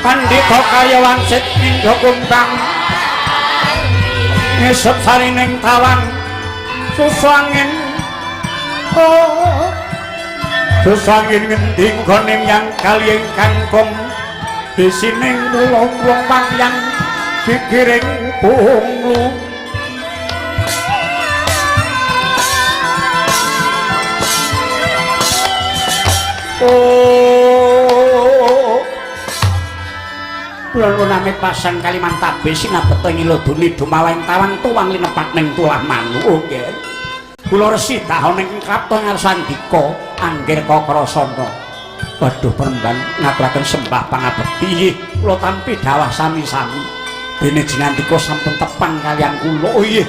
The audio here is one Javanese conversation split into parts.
Pandhita kaya wangsit pindha kuntang ngesep sarining tawang susu angin susu angin ngending gone yang kali ingkang kong bisining wong pangyang pikiring bunglu Kulon nami pasang kaliman tabe sinabeto ngiloduni dumawang tawang tuwang linepat ning tulah manu nggih. Kula resi dahon ing krapto ngarsandika anggir Kakrasana. Waduh Peremban ngaturaken sembah pangabekti kula tampi dawah sami-sami. Dene jinandika sampun tepang kaliyan kula. Oh nggih.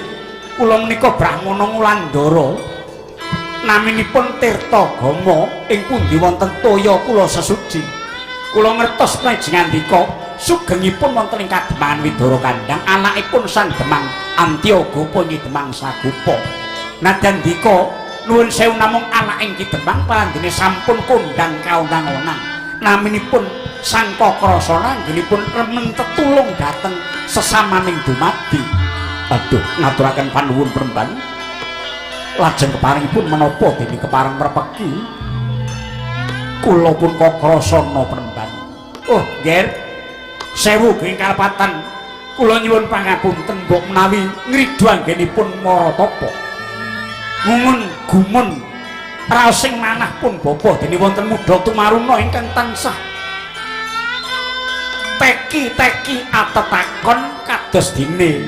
Kula menika Brahmana Ngulandara. Naminipun Tirtagama ing pundi wonten toya kula sesuci. Kula ngertos panjenenganipun sugengipun wonten ing Kademangan Widara Kandhang anakipun Sang Demang Antyagapa Nyi Demang Sagopa. Nadyan dika nuwun sewu namung anak ing Ki Demang pandene sampun kondhang kaonang-onang. Naminipun Sang Kakrasana anggenipun remen tetulung dhateng sesamaning dumadi. Aduh ngaturaken panuwun Peremban. Lajeng keparingipun menapa dene kepareng merpeki? Kula pun Kakrasana Peremban. Oh, nggih. Sewu ing kalpatan kula nyuwun pangapunten mbok menawi ngridu anggenipun Maratapa. Ngumun gumun raos sing manah pun bapa dene wonten Mudha Tumaruna ingkang tansah teki-teki atetakon kados dene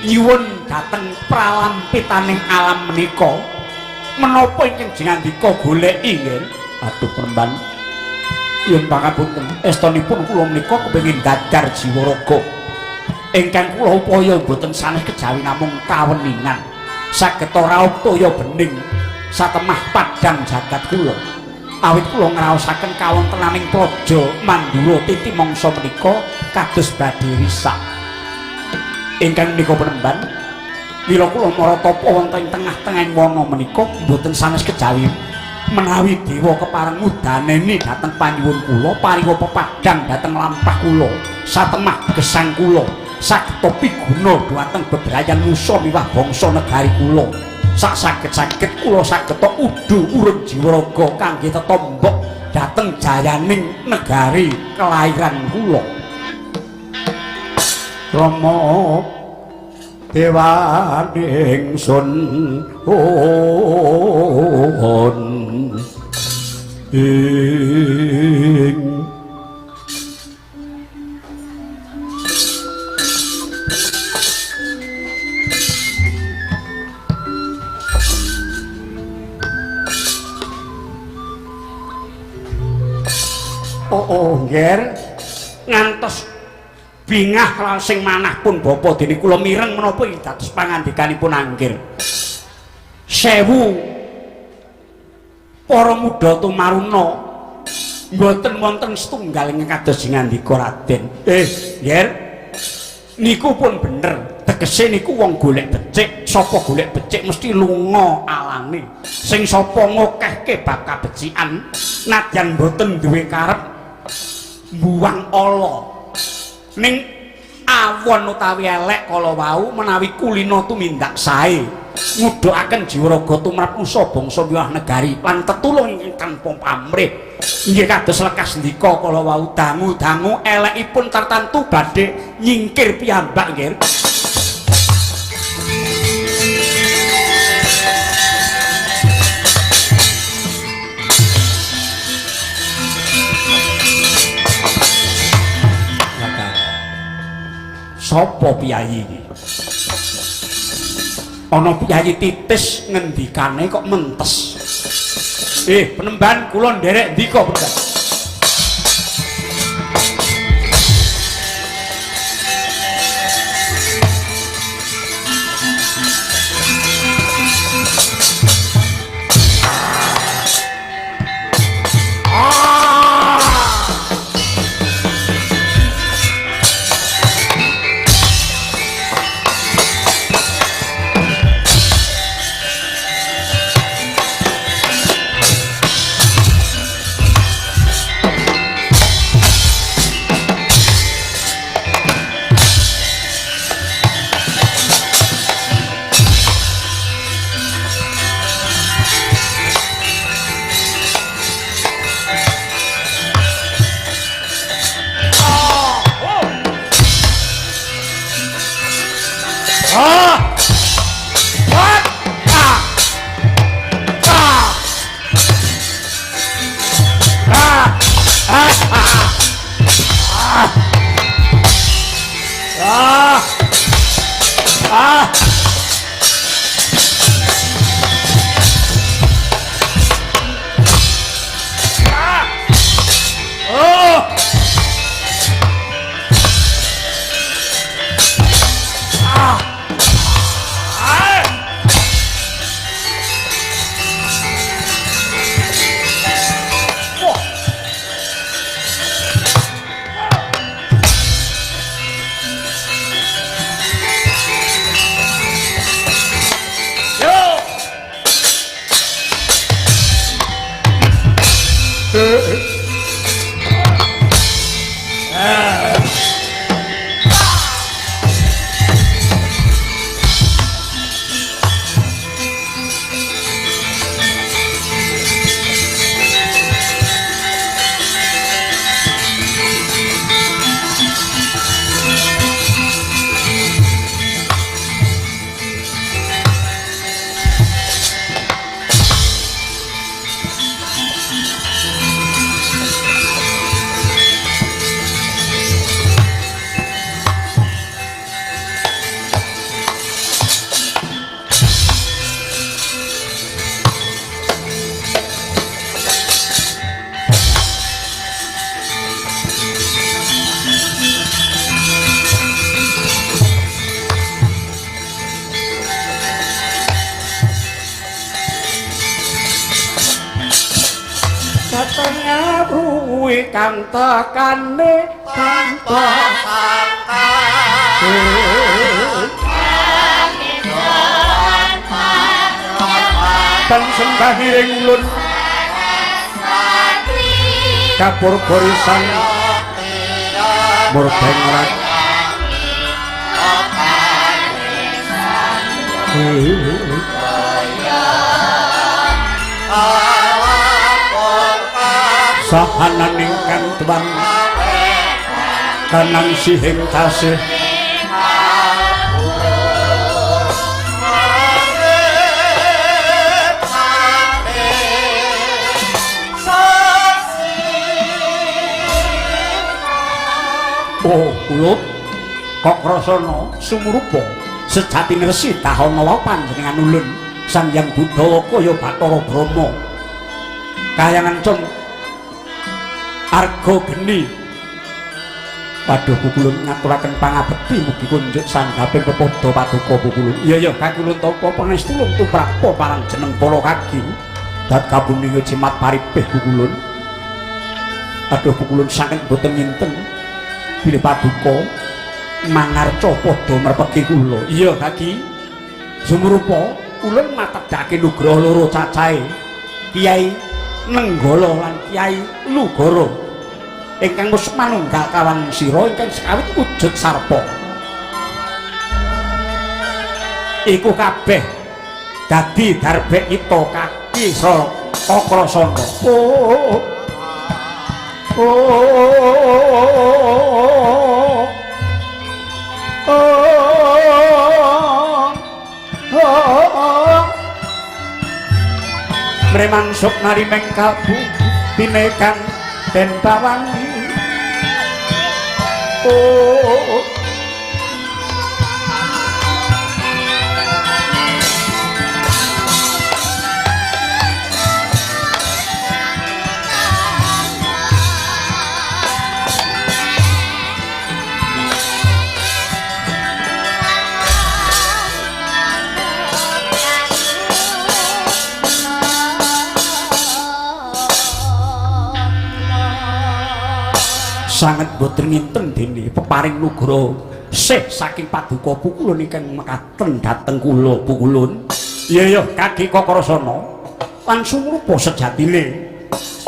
nyuwun dhateng pralampitaning alam menika menapa ingkang jinandika goleki nggih. Aduh Peremban yen pangapunten estunipun kula menika kepengin dadar jiwa raga ingkang kula upaya boten sanes kejawi namung kaweningan saged raup toya bening satemah padang jagat kula awit kula ngraosaken kawontenaning praja Mandura titi mangsa menika kados badhe risak ingkang menika Peremban mila kula Maratapa wonten ing tengah-tengahing wana menika boten sanes kejawi menawi dewa kepareng mudaneni dhateng panyuwun kula paringa pepadang dhateng lampah kula satemah gesang kula saged piguna dhateng bebrayan musa miwah bangsa negari kula sak saged-saged kula saged udu urip jiwa raga kangge tetombok dhateng jayaning negari kelairan kula. Rama dewaning sun ing ngger ngantos bingah sing manah pun bapa dene kula mireng menapa iki dados pangandikanipun anggir. Sewu para Mudha Tumaruna mboten wonten setunggal ing kados ngandika Raden. Nggih. Niku pun bener. Tegese niku wong golek becik, sapa golek becik mesti lunga alane. Sing sapa ngokehke bab kabecikan nadyan mboten duwe karep buang ala. Ning awon utawi elek kala wau menawi kulina tumindak sae ngudukaken jiwa raga tumrap nusa bangsa miwah negari lan tetulung ingkang tanpa pamrih inggih kados lekas ndika kala wau dangu-dangu elekipun tartantu badhe nyingkir piyambak nggih. Sapa piyayi iki? Ana piyayi titis ngendikane kok mentes. Penemban kula nderek ndika, Bunda. Katanya ruwi kang tekane tanpa sangka tan sembahiring ulun kapur barisan murdeng rat sahanan ingkang tuwang kanang sihing tasih kula kok rasana sumurupa sejatine resi Dahana panjenengan ulun Sang Hyang Buddha kaya Bathara Brahma kayangan cung arga geni. Waduh pukulun ngaturaken pangabekti mugi kunjuk sanggaping pepodo paduka pukulun. Iya kakulun tapa panestulung tumrapa parang jeneng para kagi dat kabuninge jimat paripih pukulun. Aduh pukulun sanget boten nginten bilih paduka mangarca padha merpeki kula. Iya kagi sumurupa ulun matedhake nugraha loro cacahe Kiai Nenggala lan Kiai Lugara ingkang mus manunggal kawan sira ingkang sekawit wujud sarpa iku kabeh dadi darbek kita kaki Kakrasana. Mremangsuk narimeng kalbu tinekan den bawangi sanget boten nginten dene peparing nugra sih saking paduka pukulun ingkang mekaten dhateng kula pukulun. Iya kaki Kakrasana lan sumurupa sejatine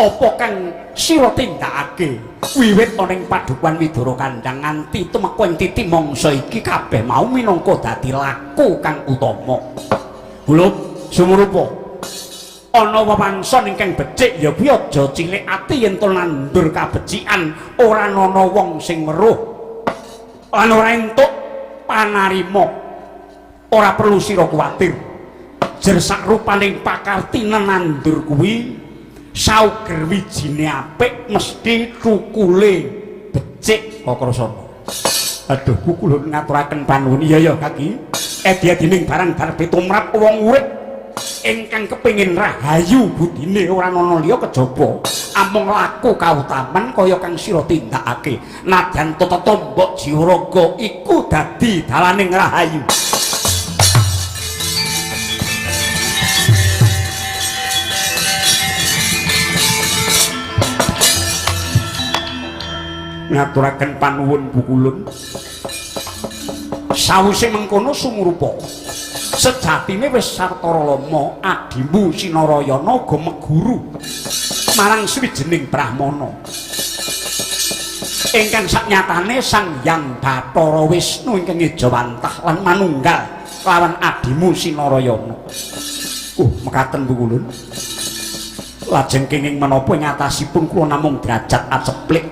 apa kang sira tindakake wiwit ana ing padukan Widara Kandhang nganti tumeka ing titi mangsa iki kabeh mau minangka dadi laku kang utama. Kula sumurupa ana wewangson ingkang becik ya kuwi aja cilik ati yen to nandur kabecikan ora ana wong sing weruh lan ora entuk panarima ora perlu sira kuwatir. Jer sak rupaning pakarti nenandur kuwi sauger wijine apik mesti cukule becik kok krasana. Aduh kula ngaturaken panuwun. Iya ya Kaki. Edi-edining barang darbe tumrap wong urip ingkang kepengin rahayu budine ora ana liya kejaba amung laku kautaman kaya kang sira tindakake. Nadyan tata tombok jiwaraga iku dadi dalaning rahayu. Ngaturaken panuwun Bukulun. Sawise mengkono sumrupa sejatine wis sartara lama adimu Sinarayana uga meguru marang swijining brahmana ingkang saknyatane Sang Hyang Bathara Wisnu ingkang Ejawantah lan manunggal lawan adimu Sinarayana. Mekaten Bukulun. Lajeng kenging menapa ing atasipun kula namung derajat aceplik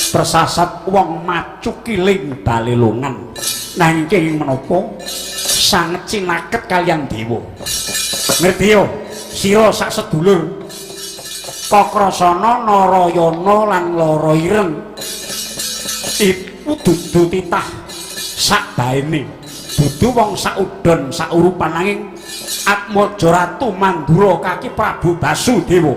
persasat wong macu kiling balelongan nanging kenging menapa sanget cinaket kaliyan dewa. Ngerti yo sira sak sedulur Kakrasana, Narayana lan Lara Ireng iku dudu titah sak baene, dudu wong sak udon sak urupan nanging Atmaja Ratu Mandura Kaki Prabu Basudewa.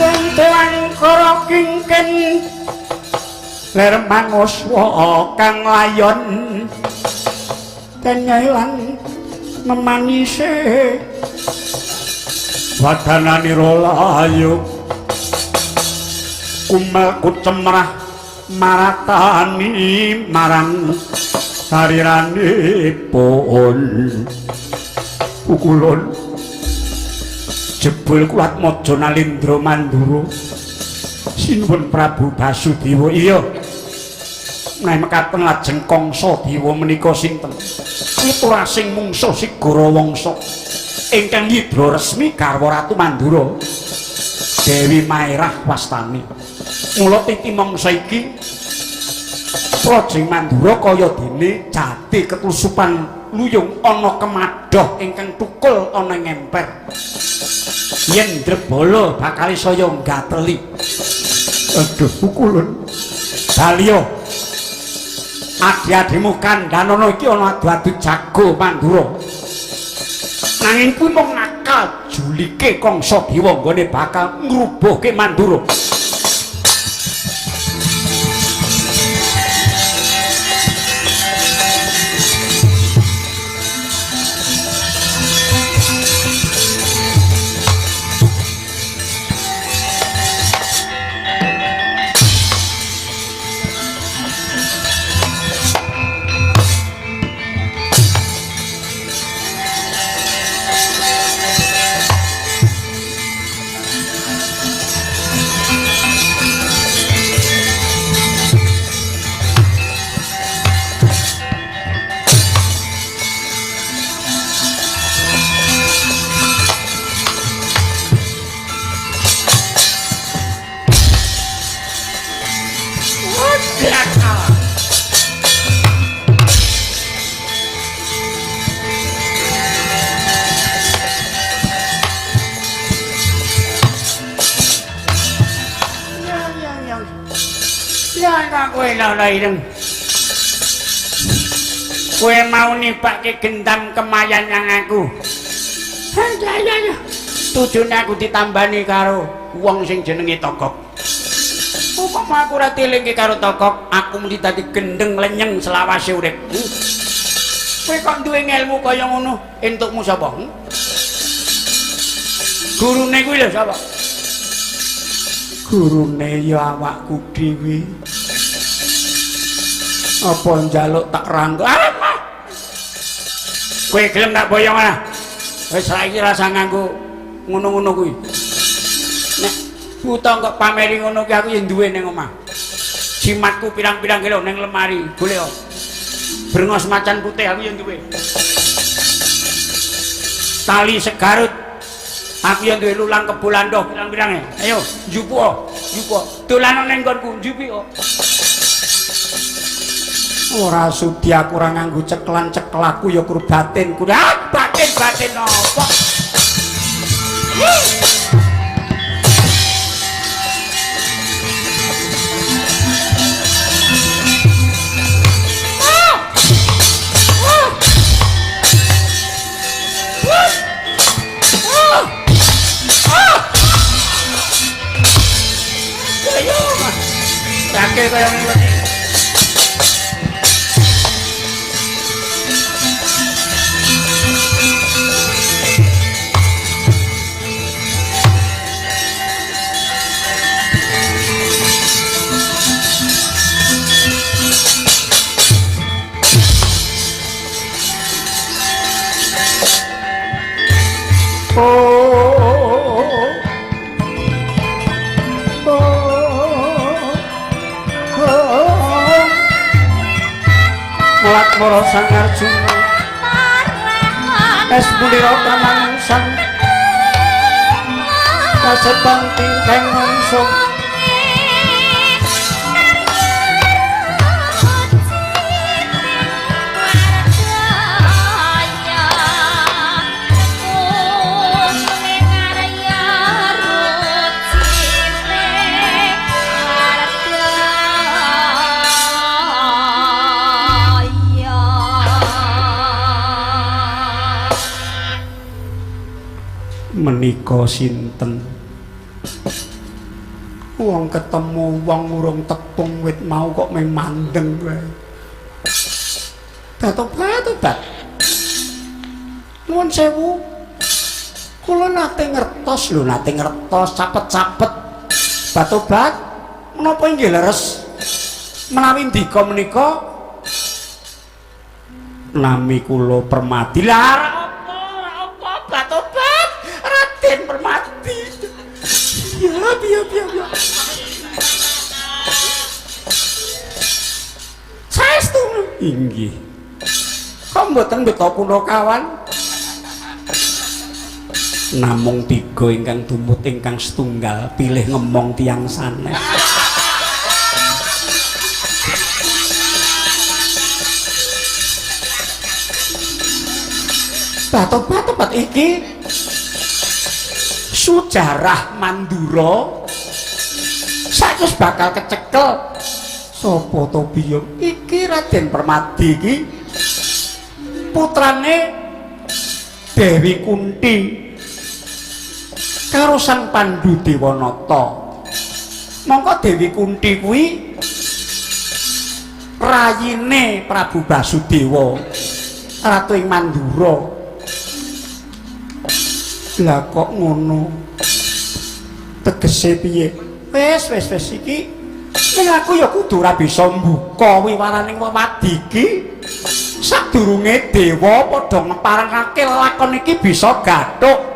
Kuntuan kara kingken ler manguswa kang layon kenyelan memanise wadananira layu kumel kucemrah maratani marang sariranipun. Ukulun jebul kuat Atmaja Nalendra Mandura sinuwun Prabu Basudewa. Iya menawi mekaten lajeng Kangsa Dewa menika sinten? Putra sing mungsuh Sigara Wangsa ingkang nyidra resmi garwa Ratu Mandura Dewi Maerah wastani. Mula titi mangsa iki Projeng Mandura kaya dene jati ketusupan luyung ana kemadoh ingkang tukul ana ngemper. Yen Ndrebala bakal saya nggateli. Aduh Pukulun. Balya adi-adimu Kandhanana iki ana adu-adu jago Mandura. Nanging kuwi mung nakal julike Kangsa Dewa nggone bakal ngrubuhke Mandura. Kowe mau nibake gendam kemayan yang aku. Ya. Tujune aku ditambani karo wong sing jenenge Togok. Upama aku ora dilingke karo Togok, aku mesti dadi gendeng lenyeng selawase urip. Kowe kok duwe ilmu kaya ngono, entukmu sapa? Gurune kuwi lho sapa? Gurune ya awakku dhewe. Apa njaluk tak rangkul? Kowe gelem tak boyong ana? Wis saiki rasa nganggo ngono-ngono kuwi. Nek buta kok pameri ngono ki aku ya duwe ning omah. jimatku pirang-pirang kilo neng lemari boleh oh brengos macan putih aku yang duwe tali segarut aku yang duwe lulang kebulandoh pirang-pirangnya ayo jupu dolanan neng konku jupi oh ora sudi aku ora nganggo ceklan-cekel aku ya kur batin kuda batin apa Sakit kaya ngene. Mulat moro sang Arjuna es bulira kamanusan kaseban tingkang mungsung menika sinten wong ketemu wong urung tepung wit mau kok memandeng wae tobat nuwun sewu kula nate ngertos capet-capet batobat menapa inggih leres menawi ndika menika nami kula Permadi lah apa batobat Raden Permadi ya saestu inggih kok mboten beta Punakawan namung tiga ingkang tumut ingkang setunggal pilih ngemong tiyang sanes batobat iki sejarah Mandura saiki bakal kecekel sapa to biyung iki Raden Permadi iki putrane Dewi Kunti karo Sang Pandhu Dewanata mongko Dewi Kunti kuwi rayine Prabu Basudewa ratu ing Mandura lah kok ngono tegese piye wis iki ning aku ya kudu ora bisa mbuka wiwaraning wewadi iki sadurunge dewa padha ngeparengake lakon iki bisa gathuk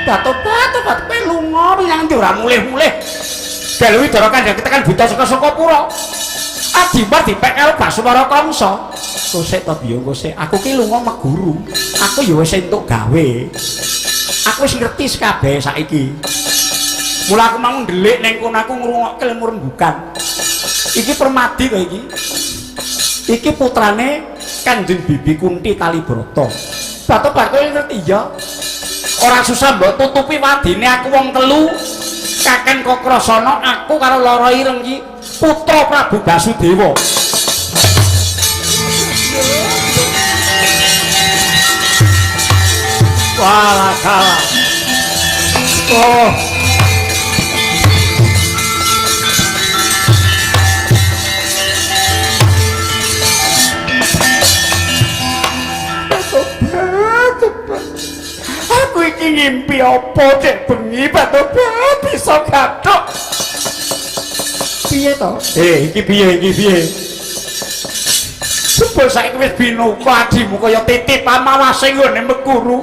batobat kowe lunga menyang ndi ora mulih-mulih Dewi Dara Kandang kita kan buta saka Sukapura. Adimar dipek karo Baswara Kamsa. Kosek to biyo kosek. Aku ki lunga meguru. Aku ya wis entuk gawe. Aku wis ngerti kabeh saiki. Mula aku mau ndelik ning kono aku ngrungokke ilmu rembugan. Iki Permadi to iki. Iki putrane Kanjeng Bibi Kunti Kalibrata. Batobat kowe ngerti ya? Ora susah mbok tutupi wadine aku wong telu. Kakek Kokrasana aku karo Lara Ireng iki putra Prabu Basudewa. Walah kalah. Oh. Aku iki ngimpi apa dek bengi batobat bisa gathuk. Piye to? Iki piye? Sebab saiki wis binuka adimu kaya titip pamawase nggone Mekuru.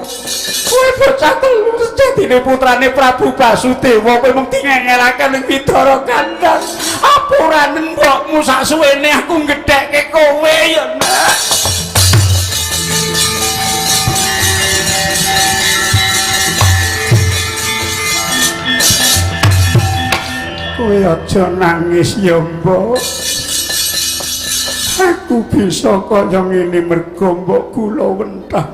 Kowe bocah telu sejatine putrane Prabu Basudewa kowe mung dingengelake ning Bidara Kandang. Apuranen mbokmu sak suwene aku gedhekke kowe ya, Nak. Kowe aja nangis ya, Mbok. Aku bisa kaya ngene mergo mbok kula wentah.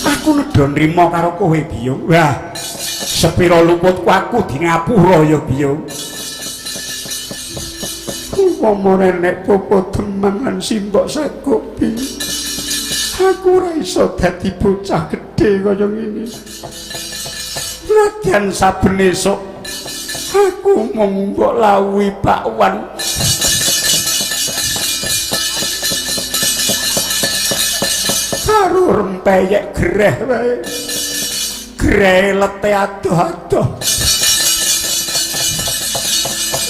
Aku nedha nrimo karo kowe, Biyung. Wah, sepira luputku aku di ngapura ya, Biyung. Umpama nek popo temangan simbok sakopi. Aku ora iso dadi bocah gedhe kaya ngene. Latihan saben esuk aku mung mbok lawuhi bakwan. Karo rempeyek greh wae. Greh lete adoh-adoh.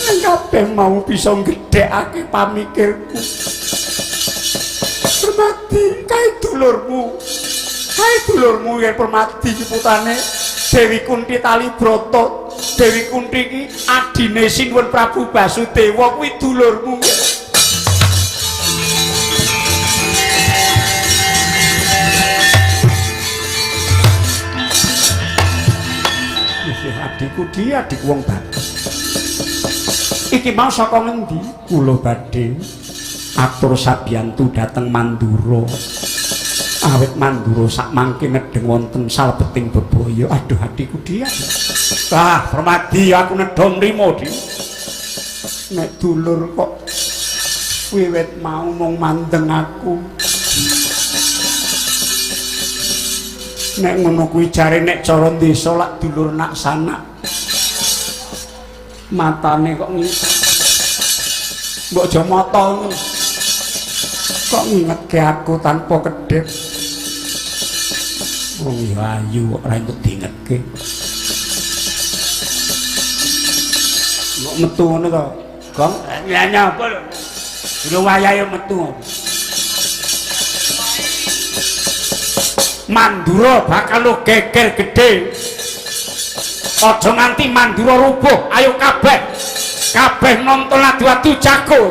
Nek kabeh mau bisa gedhekake pamikirku. Permati kae dulurmu. Kae dulurmu yen Permati iki putane Dewi Kunti Talibrata. Dewi Kunti iki adine Sinuwun Prabu Basudewa kuwi dulurmu. Adikku dia adik wong Batak. Iki mau saka ngendi? Kula badhe atur sabiyantu dhateng Mandura. Awit Mandura sak mangke nedheng wonten salebeting bebaya. Aduh adikku dia. Ah, Permadi aku nedha nrimo, Dik. Nek dulur kok wiwit mau mung mandeng aku. Nek ngono kuwi jare nek cara desa lak dulur nak sanak. Matane kok mbok aja mata kok ngingetke aku tanpa kedhep. Wong ya ayu kok ora entuk diingetke. Kok metu ngono to? Gong, nyanyi apa lho? Lho wayahe metu. Mandura bakal lo geger gede. Aja nganti Mandura rubuh. Ayo kabeh nonton adu-adu jago.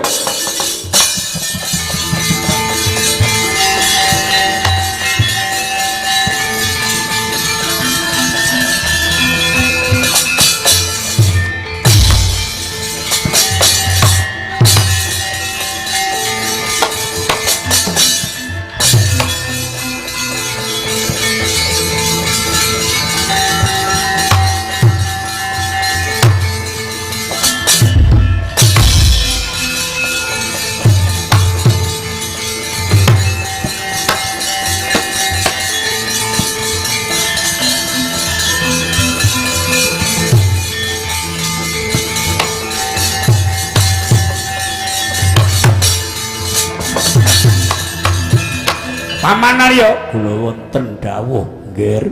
Paman Arya kula wonten dawuh nggih.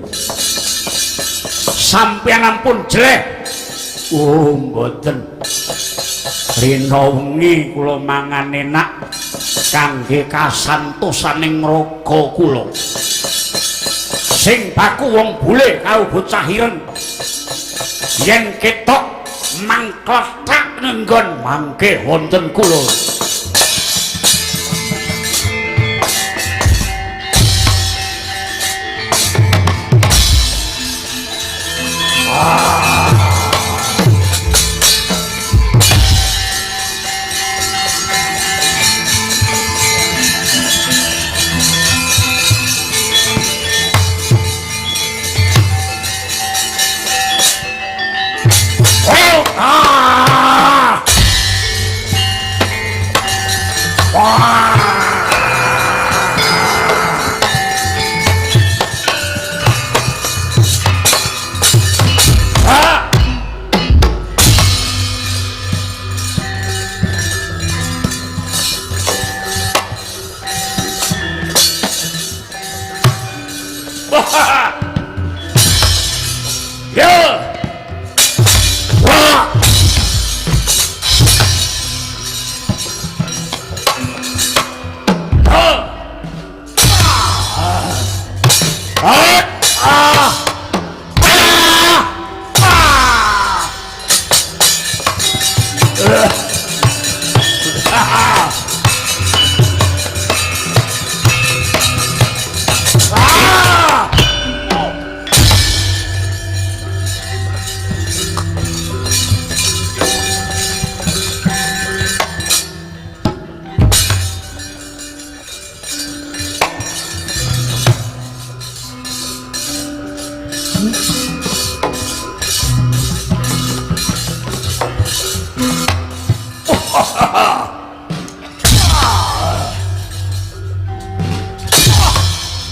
Sampeyan ampun jelek. Oh mboten. Rina wengi kula mangan enak kangge kasantosaning raga kula. Sing baku wong bule karo bocah ireng. Yen ketok mangkletak nenggon mangke wonten kula.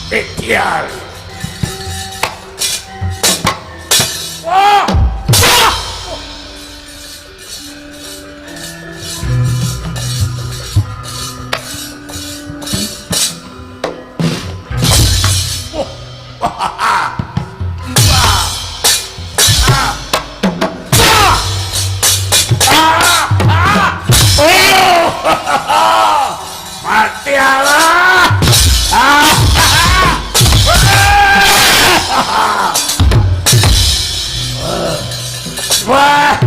Ideal. Mati Allah. Wah.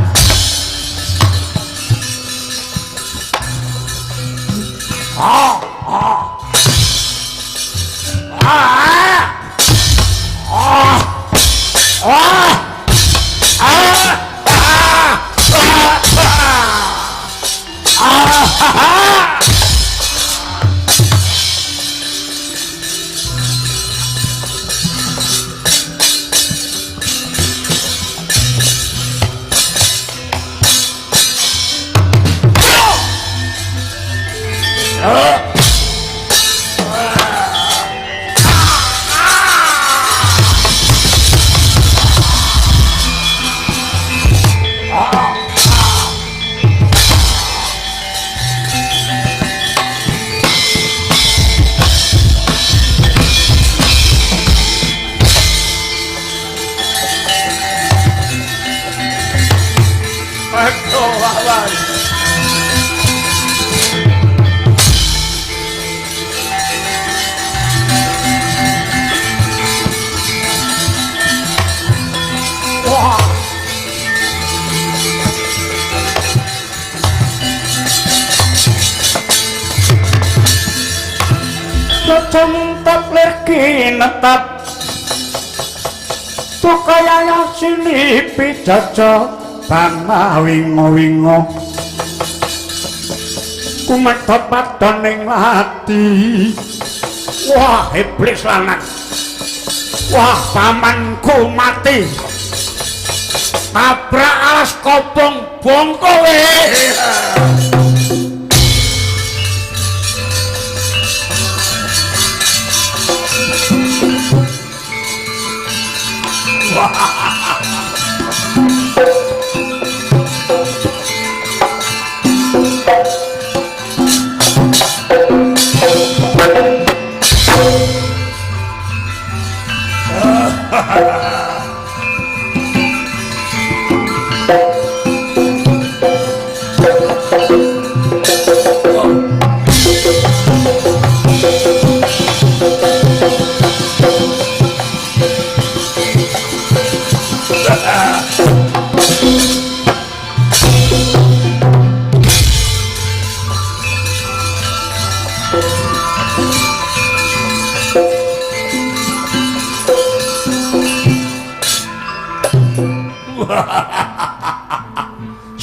Cempat lagi netap tukaya sini pijaja bana wingo-wingo kumet padon ning ati. Wah iblis lanang, wah pamanku mati tabrak alas kobong bongko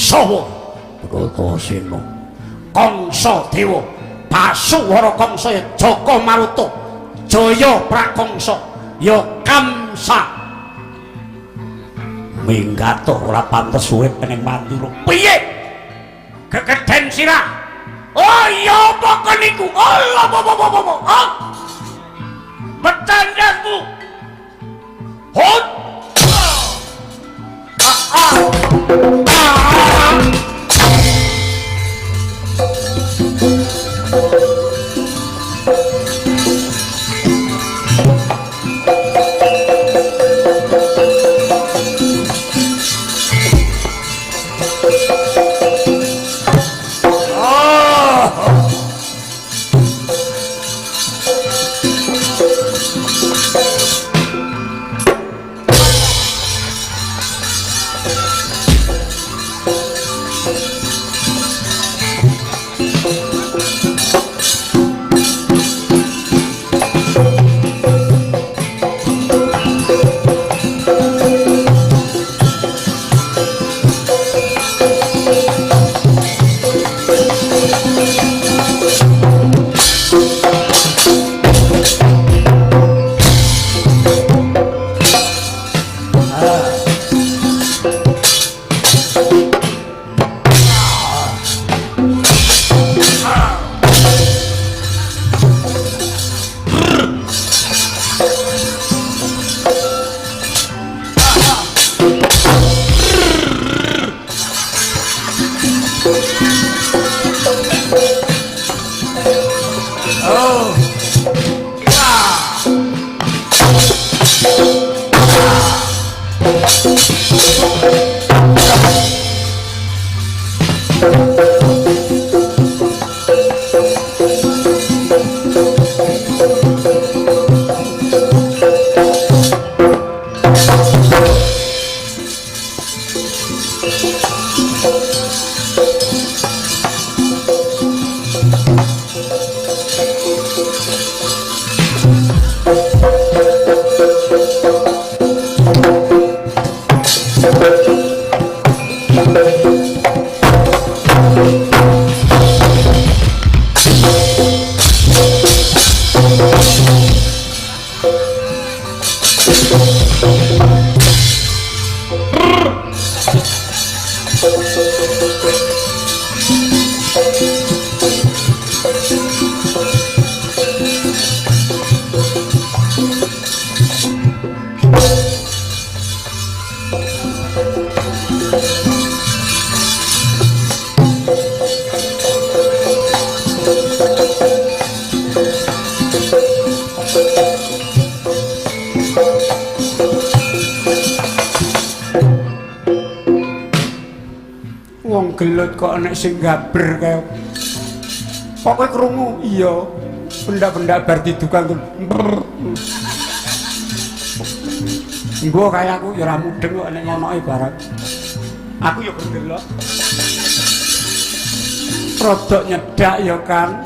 Sawa Bratasena, Kangsa Dewa, Basuwara Kangsa, Jaka Maruta, Jaya Prakangsa, ya Kamsa. Minggat ora pantes urip ning Mandura. Piye? Kekeden sirah. Oh iya apa kon niku? Allah apa. Becandamu. Hot. Gelut kok nek sing gaber kaya pokoke krungu iya benda-benda bar didukan nggo kaya aku ya ora mudeng kok nek ngonoke barang aku ya berdelok rodok nyedak ya kan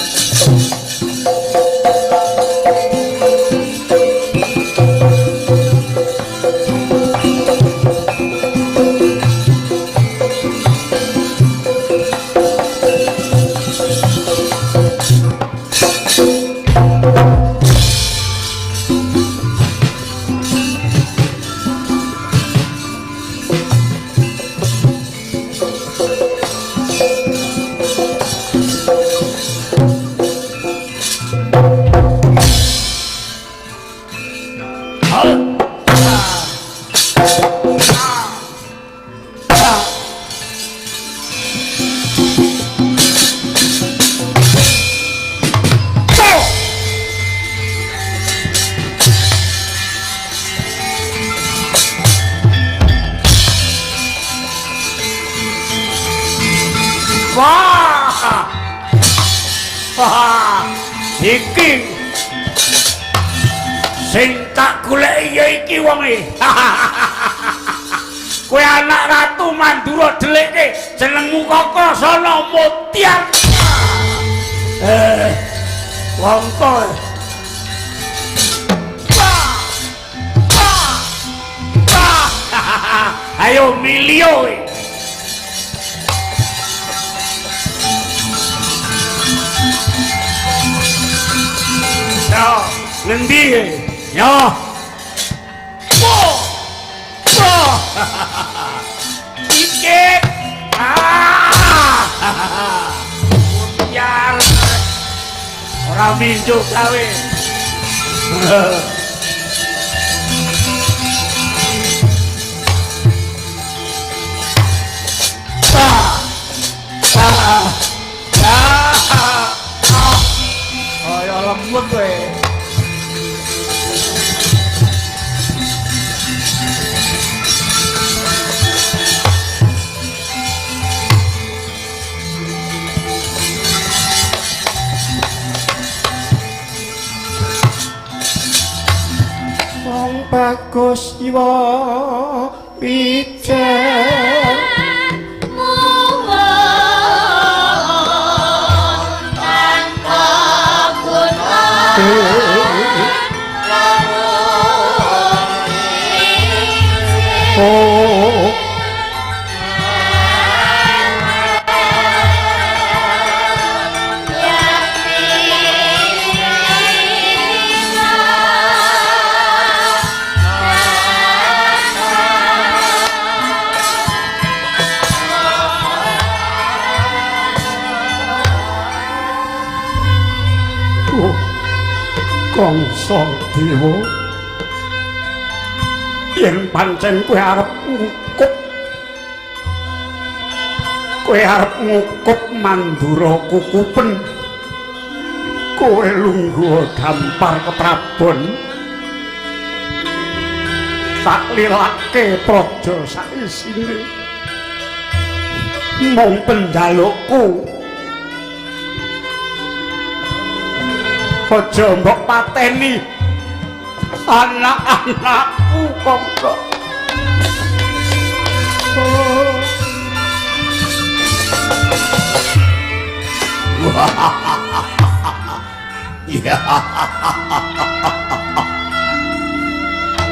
iki sing tak goleki ya iki wonge kowe anak ratu Mandura Dhelike jenengmu Kakasana Mutiar wongko ayo milio ya ngendi ya iki ya ora minjuk gawe ya lembut kowe wong bagus iwa pijet Kangsa Dewa yen pancen kowe arep ngukup Mandura Kukupen kowe lungguh dampar keprabon tak lilake praja saisine mung penjalukku aja mbok pateni anak-anakku kongko.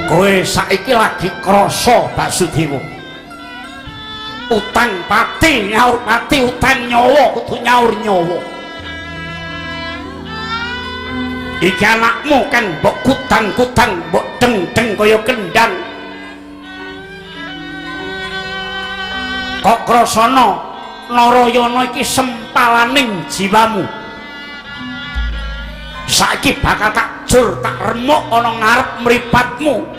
Kowe saiki lagi krasa Basudewa. Utang pati nyaur pati, utang nyawa kudu nyaur nyawa. Iki anakmu kan mbok kutang-kutang, mbok deng-deng kaya kendang. Kok krasana Narayana iki sempalaning jiwamu. Saiki bakal tak jur tak remuk ana ngarep mripatmu.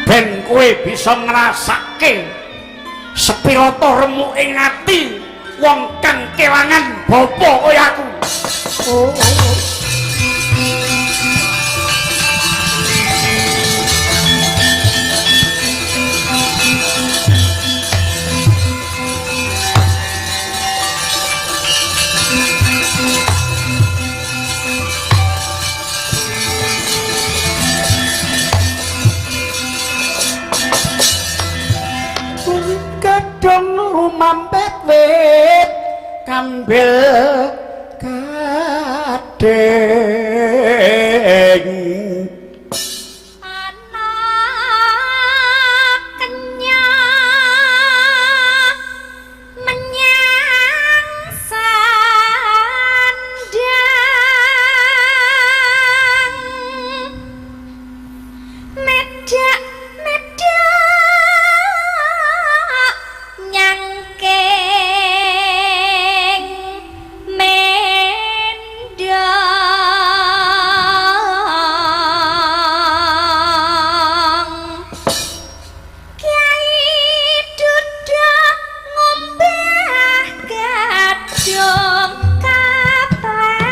Ben kowe bisa ngrasake sepira ta remuking ati wong kang kelangan bapa kaya aku. Kadang rumampet wit kambil kadeng anak kenyang menyang sandang medak nyangking mendang Kyai dudak ngombe gadung kapleset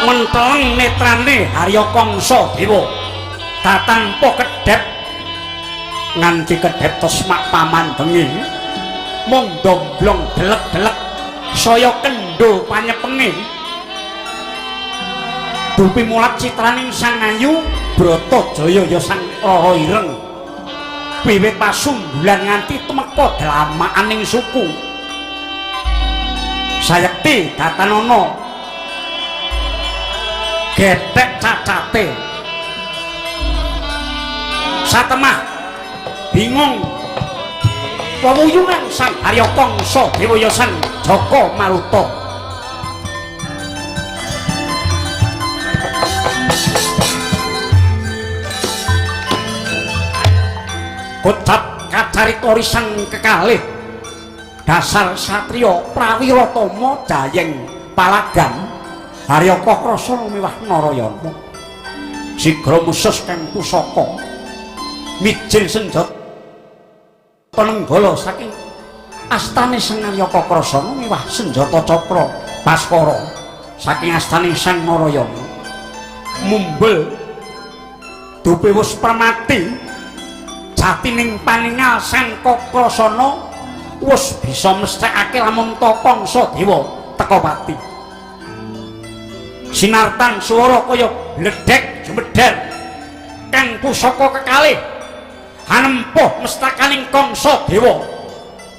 menteng netrane Harya Kangsa Dewa tatampa kedhep nganti kedhep tesmak pamandengi mung domblong delek-delek saya kendho panyepenge dupi mulat citraning sang ayu Bratajaya ya sang Raha Ireng wiwit pasumbulan nganti tumeka dlamakaning suku sayekti datanana getek cacate satemah bingung wewuyungan sang Harya Kangsa Dewa sang Jaka Maruta kocap kacarita risang kekalih dasar satriya prawiratama jayeng palagan Harya Krasana miwah Narayana sigra musus kang pusaka mijil senjata penenggala saking astane Sang Harya Krasana miwah senjata cakra Baskara saking astane Sang Narayana mumbul dupe wis pramati jatining paningal Sang Krasana wis bisa mesthekake lamun Kangsa Dewa teka pati sinartan swara kaya bledhek jumedhar kang pusaka kekalih hanempuh mestakaning Kangsa Dewa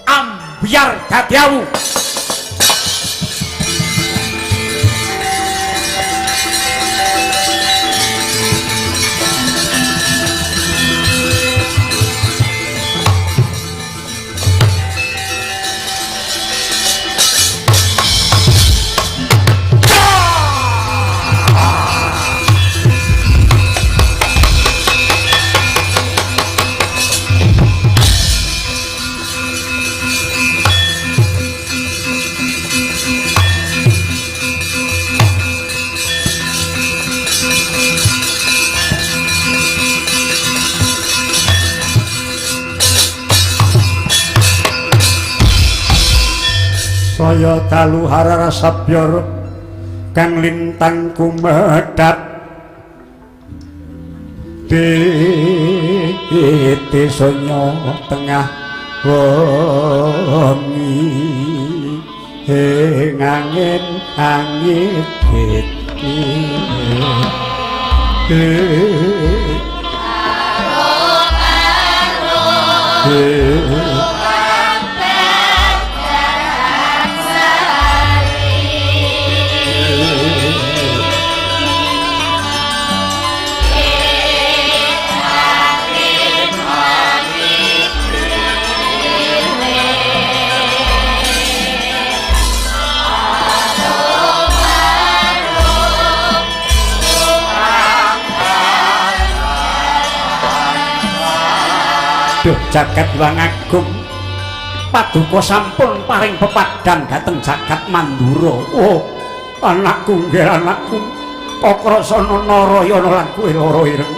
ambyar dadi awu saya dalu harara sabyor kang lintang kumedhap di sonya tengah wengi angin angin Duh jagat Hyang Agung paduka sampun paring pepadang dhateng jagat Mandura. Oh anakku nggih anakku Kakrasana Narayana lan kowe lara ireng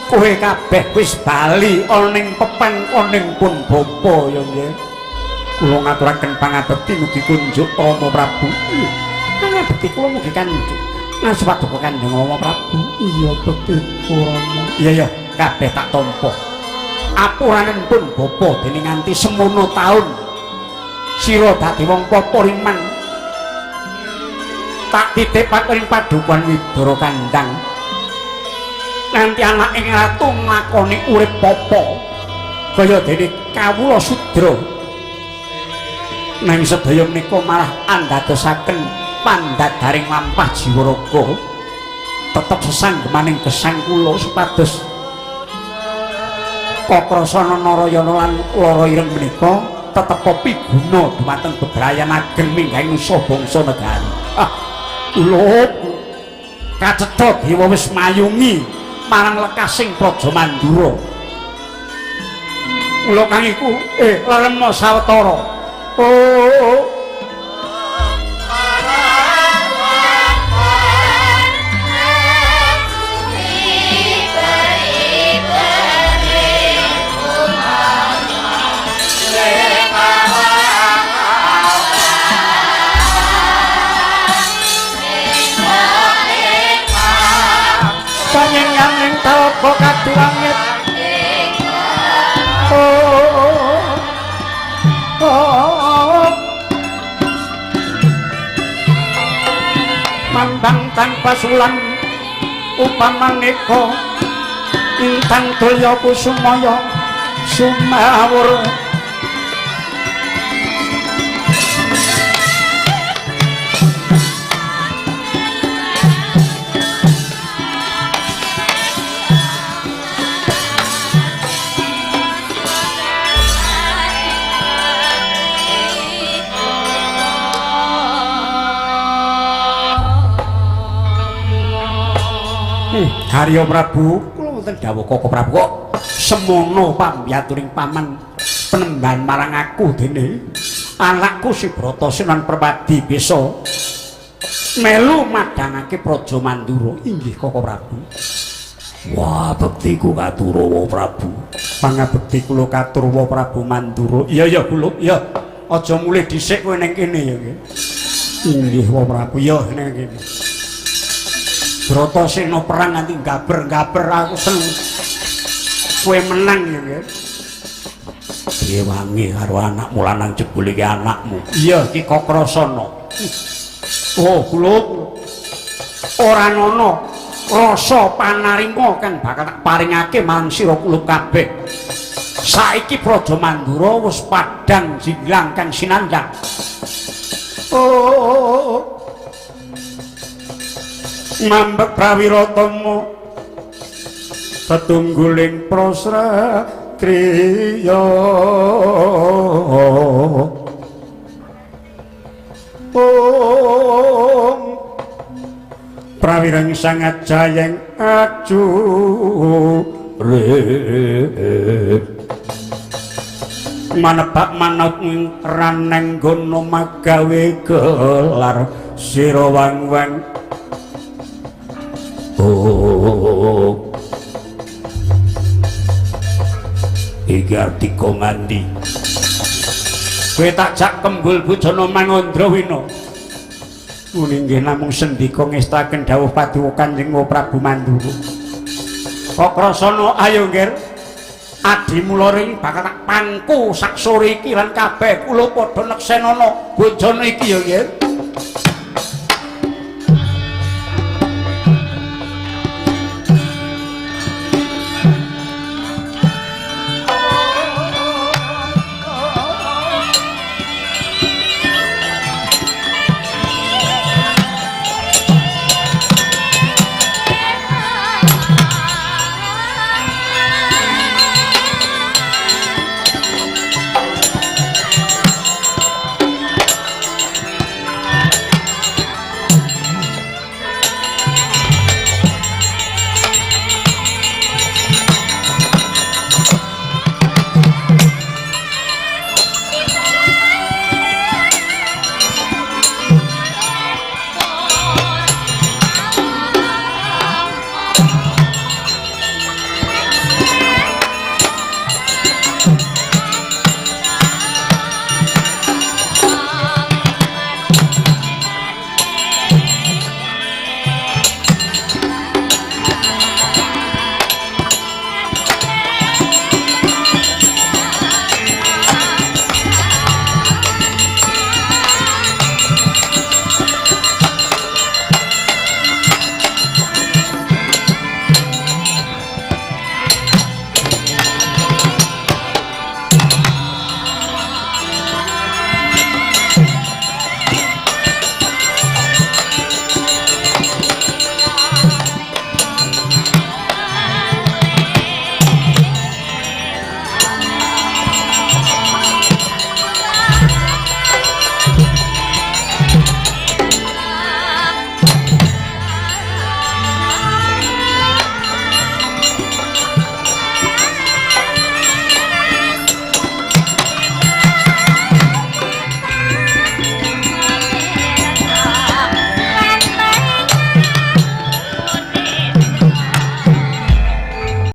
kowe kabeh wis bali ana ning pepangkoning pun bapa ya nggih kula ngaturaken pangabekti mugi kunjuk Rama Prabu. Pangabekti kula mugi kanjuk ngas paduka Kanjeng Rama Prabu. Iya bekti Rama. Iya kabeh tak tampa apuranen pun bapa dene nganti semono taun sira dadi wong paporiman tak titipaken ing padukan Widara Kandhang nanti anak ing ratu nglakoni urip papa kaya dene kawula sudra nang sedaya menika malah andadosaken pandhadaring lampah jiwa raga tetep sesanggemaning gesang kula supados Kakrasana Narayana lan lara ireng menika tetep piguna dumateng bebrayan ageng minggahing nusa bangsa negari. Kula kacetha dewa wis mayungi marang lekasing Praja Mandura. Kula kang iku Lerena Sawetara. Oh panjenengan ing tapa kadurangit mandang tanpa sulan upamaneka intang tulya kusumaya sumawur Harya Prabu, kula wonten dawuh Koko Prabu kok semono pambiyaturing paman penemban marang aku dene anakku si Bratasena Permadi bisa melu madhangake Praja Mandura. Inggih Koko Prabu. Wah, bektiku katurawa Prabu. Pangabekti kula katurawa Prabu Mandura. Iya kula, iya. Aja mulih dhisik kowe ning kene ya nggih. Inggih Koko Prabu, iya ning kene. Bratasena perang nganti gaber-gaber aku seneng kowe menang ya nggih. Diwangi karo anakmu lanang jebul iki anakmu. Iya Ki Kakrasana. Oh kula ora ana rasa panarima kang bakal tak paringake marang sira kula kabeh. Saiki Praja Mandura wis padhang jinglang kang sinandhang. Oh mambek prawiratama tetungguling prasatriya prawirang sangat jayeng ajurip manebak manut raneng gono magawe gelar sira wang-wang. Iki arti kok nganti Kowe tak jak kembul bujana Mangandrawina. Muni nggih namung sendika ngestaken dawuh paduka Kanjeng Prabu Mandura. Kok krasana ayo nggir. Adi mula ring bakal tak pangku sak sore iki lan kabeh kula padha neksenana bojone iki ya nggih.